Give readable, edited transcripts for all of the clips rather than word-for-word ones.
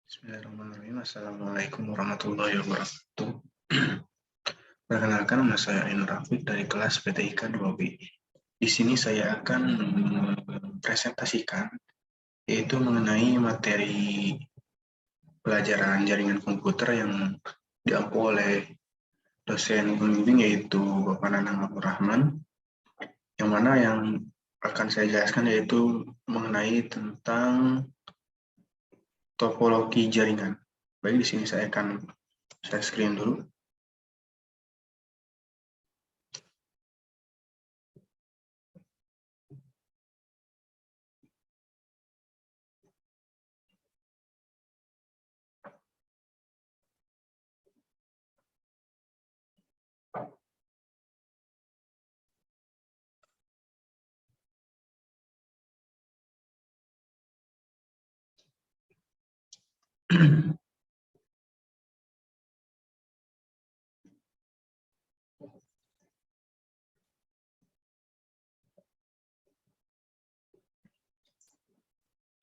Bismillahirrahmanirrahim. Assalamualaikum warahmatullahi wabarakatuh. Perkenalkan, nama saya Ainur Rafiq dari kelas PTIK 2B. Di sini saya akan mempresentasikan yaitu mengenai materi pelajaran jaringan komputer yang diampu oleh dosen pembimbing yaitu Bapak Nanang Abdul Rahman, yang mana yang akan saya jelaskan yaitu mengenai tentang topologi jaringan. Baik, di sini saya akan share screen dulu.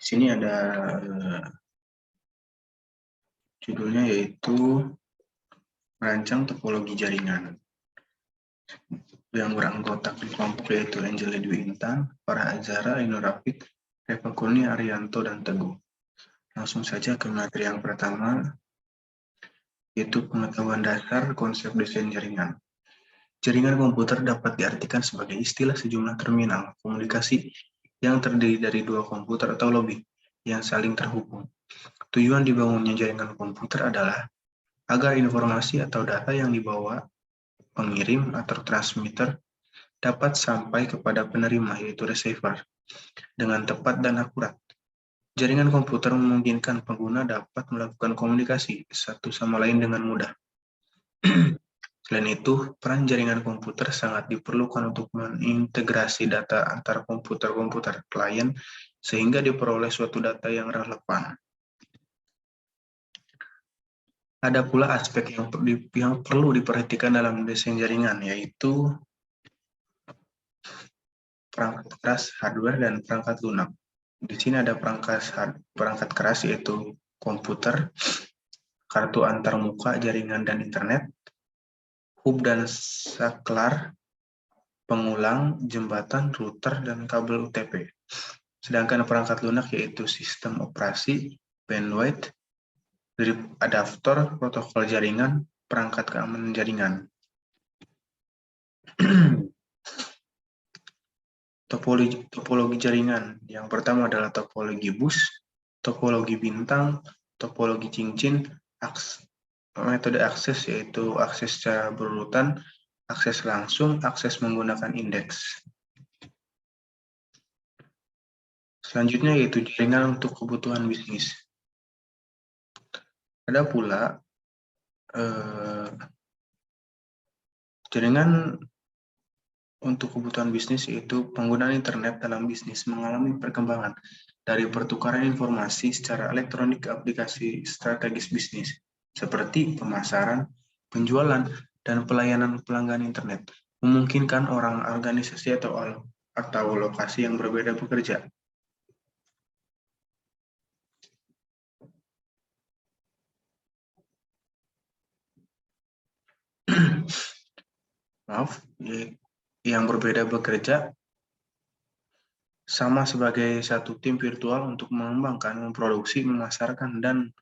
Di sini ada judulnya yaitu merancang topologi jaringan. Yang beranggotakan kelompok yaitu Angela Dwi Intan, Farah Azhara, Ainur Rafiq, Reva Kurnia, Arianto, dan Teguh. Langsung saja ke materi yang pertama, yaitu pengetahuan dasar konsep desain jaringan. Jaringan komputer dapat diartikan sebagai istilah sejumlah terminal komunikasi yang terdiri dari dua komputer atau lebih yang saling terhubung. Tujuan dibangunnya jaringan komputer adalah agar informasi atau data yang dibawa pengirim atau transmitter dapat sampai kepada penerima yaitu receiver dengan tepat dan akurat. Jaringan komputer memungkinkan pengguna dapat melakukan komunikasi satu sama lain dengan mudah. Selain itu, peran jaringan komputer sangat diperlukan untuk mengintegrasi data antar komputer-komputer klien sehingga diperoleh suatu data yang relevan. Ada pula aspek yang perlu diperhatikan dalam desain jaringan, yaitu perangkat keras, hardware, dan perangkat lunak. Di sini ada perangkat keras yaitu komputer, kartu antarmuka, jaringan dan internet, hub dan saklar, pengulang, jembatan, router, dan kabel UTP. Sedangkan perangkat lunak yaitu sistem operasi, bandwidth, adaptor, protokol jaringan, perangkat keamanan jaringan. Topologi jaringan. Yang pertama adalah topologi bus, topologi bintang, topologi cincin, metode akses yaitu akses secara berurutan, akses langsung, akses menggunakan indeks. Selanjutnya yaitu jaringan untuk kebutuhan bisnis. Ada pula jaringan untuk kebutuhan bisnis yaitu penggunaan internet dalam bisnis mengalami perkembangan dari pertukaran informasi secara elektronik ke aplikasi strategis bisnis seperti pemasaran, penjualan, dan pelayanan pelanggan internet, memungkinkan orang, organisasi, atau lokasi yang berbeda bekerja. Maaf, yang berbeda bekerja sama sebagai satu tim virtual untuk mengembangkan, memproduksi, memasarkan, dan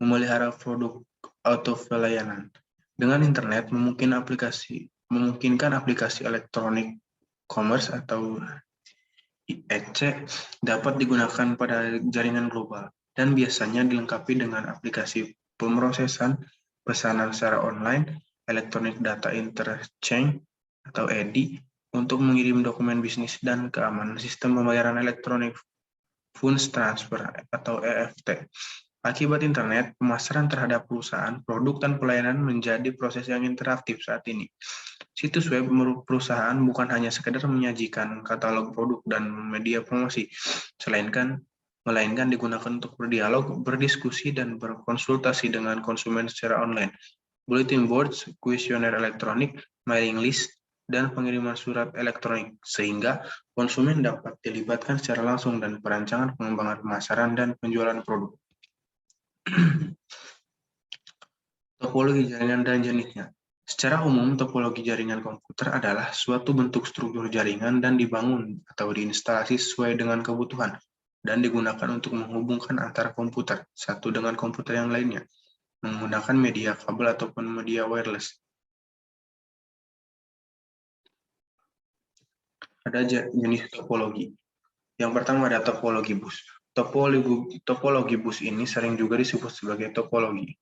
memelihara produk atau pelayanan. Dengan internet memungkinkan aplikasi elektronik commerce atau IEC dapat digunakan pada jaringan global dan biasanya dilengkapi dengan aplikasi pemrosesan pesanan secara online, electronic data interchange atau EDI untuk mengirim dokumen bisnis dan keamanan sistem pembayaran elektronik funds transfer atau EFT. Akibat internet, pemasaran terhadap perusahaan, produk, dan pelayanan menjadi proses yang interaktif saat ini. Situs web perusahaan bukan hanya sekedar menyajikan katalog produk dan media promosi, melainkan digunakan untuk berdialog, berdiskusi, dan berkonsultasi dengan konsumen secara online. Bulletin boards, kuesioner elektronik, mailing list, dan pengiriman surat elektronik, sehingga konsumen dapat dilibatkan secara langsung dan perancangan pengembangan pemasaran dan penjualan produk. Topologi jaringan dan jenisnya. Secara umum, topologi jaringan komputer adalah suatu bentuk struktur jaringan dan dibangun atau diinstalasi sesuai dengan kebutuhan dan digunakan untuk menghubungkan antara komputer satu dengan komputer yang lainnya menggunakan media kabel ataupun media wireless. Ada jenis topologi. Yang pertama ada topologi bus. Topologi bus ini sering juga disebut sebagai topologi.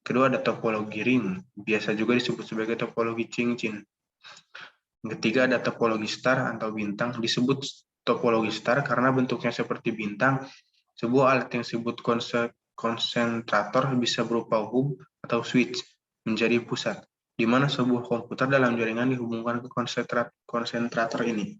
Kedua ada topologi ring, biasa juga disebut sebagai topologi cincin. Yang ketiga ada topologi star atau bintang, disebut topologi star karena bentuknya seperti bintang. Sebuah alat yang disebut konsentrator bisa berupa hub atau switch menjadi pusat, di mana sebuah komputer dalam jaringan dihubungkan ke konsentrator ini.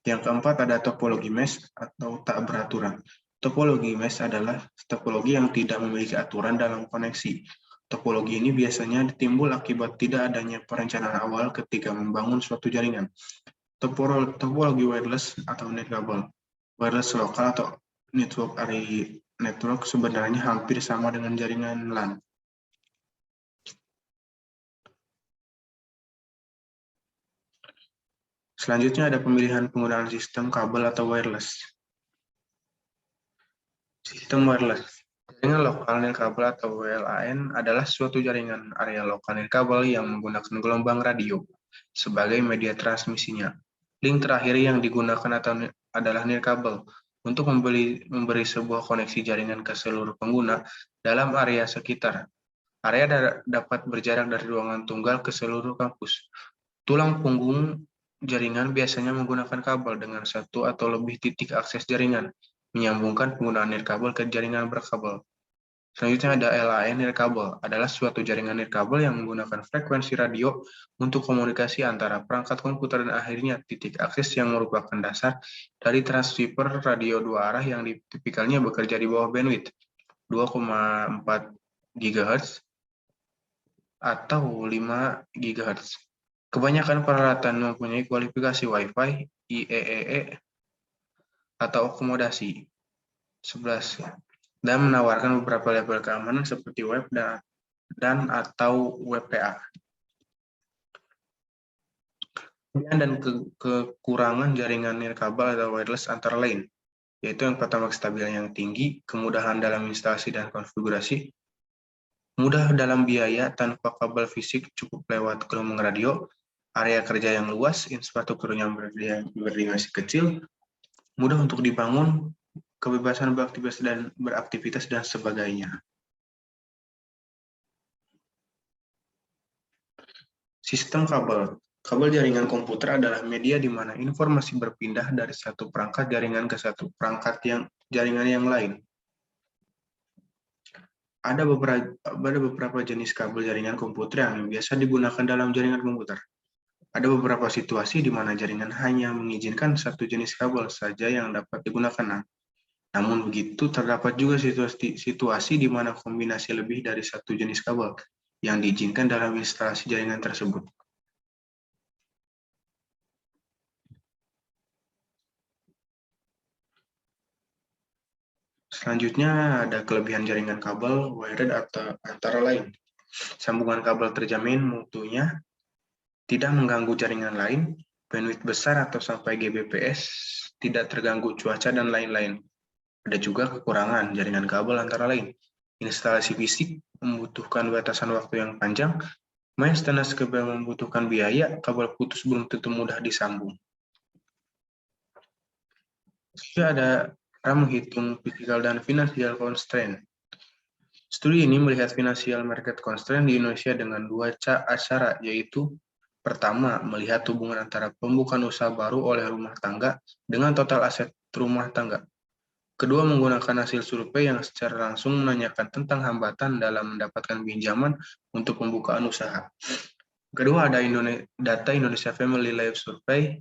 Yang keempat ada topologi mesh atau tak beraturan. Topologi mesh adalah topologi yang tidak memiliki aturan dalam koneksi. Topologi ini biasanya timbul akibat tidak adanya perencanaan awal ketika membangun suatu jaringan. Topologi wireless atau nirkabel. Wireless lokal atau network area network sebenarnya hampir sama dengan jaringan LAN. Selanjutnya ada pemilihan penggunaan sistem kabel atau wireless. Sistem wireless. Jaringan lokal nirkabel atau WLAN adalah suatu jaringan area lokal nirkabel yang menggunakan gelombang radio sebagai media transmisinya. Link terakhir yang digunakan adalah nirkabel untuk memberi sebuah koneksi jaringan ke seluruh pengguna dalam area sekitar. Area dapat berjarak dari ruangan tunggal ke seluruh kampus. Tulang punggung jaringan biasanya menggunakan kabel dengan satu atau lebih titik akses jaringan, menyambungkan penggunaan nirkabel ke jaringan berkabel. Selanjutnya ada LAN nirkabel, adalah suatu jaringan nirkabel yang menggunakan frekuensi radio untuk komunikasi antara perangkat komputer dan akhirnya titik akses yang merupakan dasar dari transceiver radio dua arah yang tipikalnya bekerja di bawah bandwidth 2,4 GHz atau 5 GHz. Kebanyakan peralatan mempunyai kualifikasi Wi-Fi, IEEE, atau akomodasi 11 dan menawarkan beberapa level keamanan seperti web dan atau WPA. Dan kekurangan jaringan nirkabel atau wireless antara lain, yaitu yang pertama kestabilan yang tinggi, kemudahan dalam instalasi dan konfigurasi, mudah dalam biaya tanpa kabel fisik cukup lewat gelombang radio, area kerja yang luas, infrastruktur yang berdimensi kecil, mudah untuk dibangun, kebebasan beraktivitas dan sebagainya. Sistem kabel. Kabel jaringan komputer adalah media di mana informasi berpindah dari satu perangkat jaringan ke satu perangkat jaringan yang lain. Ada beberapa jenis kabel jaringan komputer yang biasa digunakan dalam jaringan komputer. Ada beberapa situasi di mana jaringan hanya mengizinkan satu jenis kabel saja yang dapat digunakan. Namun begitu, terdapat juga situasi di mana kombinasi lebih dari satu jenis kabel yang diizinkan dalam instalasi jaringan tersebut. Selanjutnya ada kelebihan jaringan kabel wired atau antara lain. Sambungan kabel terjamin mutunya, tidak mengganggu jaringan lain, bandwidth besar atau sampai Gbps, tidak terganggu cuaca, dan lain-lain. Ada juga kekurangan jaringan kabel antara lain. Instalasi fisik membutuhkan batasan waktu yang panjang, maintenance kabel membutuhkan biaya, kabel putus belum tentu mudah disambung. Juga ada cara menghitung physical dan financial constraint. Studi ini melihat financial market constraint di Indonesia dengan dua cara, yaitu pertama, melihat hubungan antara pembukaan usaha baru oleh rumah tangga dengan total aset rumah tangga. Kedua, menggunakan hasil survei yang secara langsung menanyakan tentang hambatan dalam mendapatkan pinjaman untuk pembukaan usaha. Kedua, ada data Indonesia Family Life Survey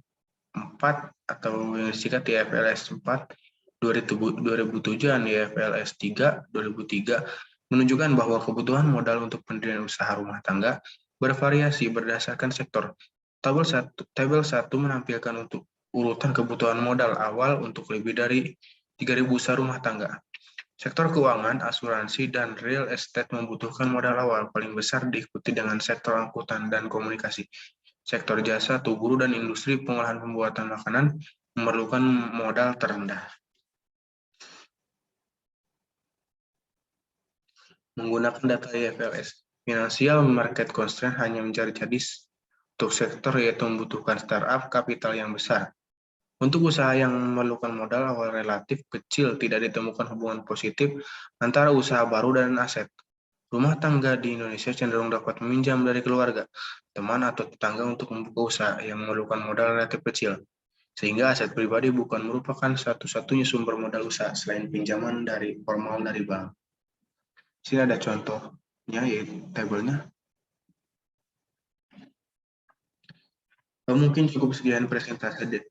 4 atau yang disingkat IFLS 4 2007 dan IFLS 3 2003 menunjukkan bahwa kebutuhan modal untuk pendirian usaha rumah tangga bervariasi berdasarkan sektor. Tabel 1 menampilkan untuk urutan kebutuhan modal awal untuk lebih dari 3.000 usaha rumah tangga. Sektor keuangan, asuransi, dan real estate membutuhkan modal awal paling besar diikuti dengan sektor angkutan dan komunikasi. Sektor jasa, guru, dan industri pengolahan pembuatan makanan memerlukan modal terendah. Menggunakan data IFRS, Financial Market Constraint hanya mencari cadis untuk sektor yaitu membutuhkan startup kapital yang besar. Untuk usaha yang memerlukan modal awal relatif kecil, tidak ditemukan hubungan positif antara usaha baru dan aset. Rumah tangga di Indonesia cenderung dapat meminjam dari keluarga, teman, atau tetangga untuk membuka usaha yang memerlukan modal relatif kecil, sehingga aset pribadi bukan merupakan satu-satunya sumber modal usaha selain pinjaman dari formal dari bank. Sini ada contohnya, yaitu tabelnya. Mungkin cukup sekian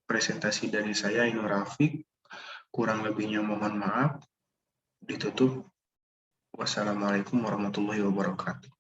presentasi dari saya, Ino Rafiq. Kurang lebihnya mohon maaf. Ditutup. Wassalamualaikum warahmatullahi wabarakatuh.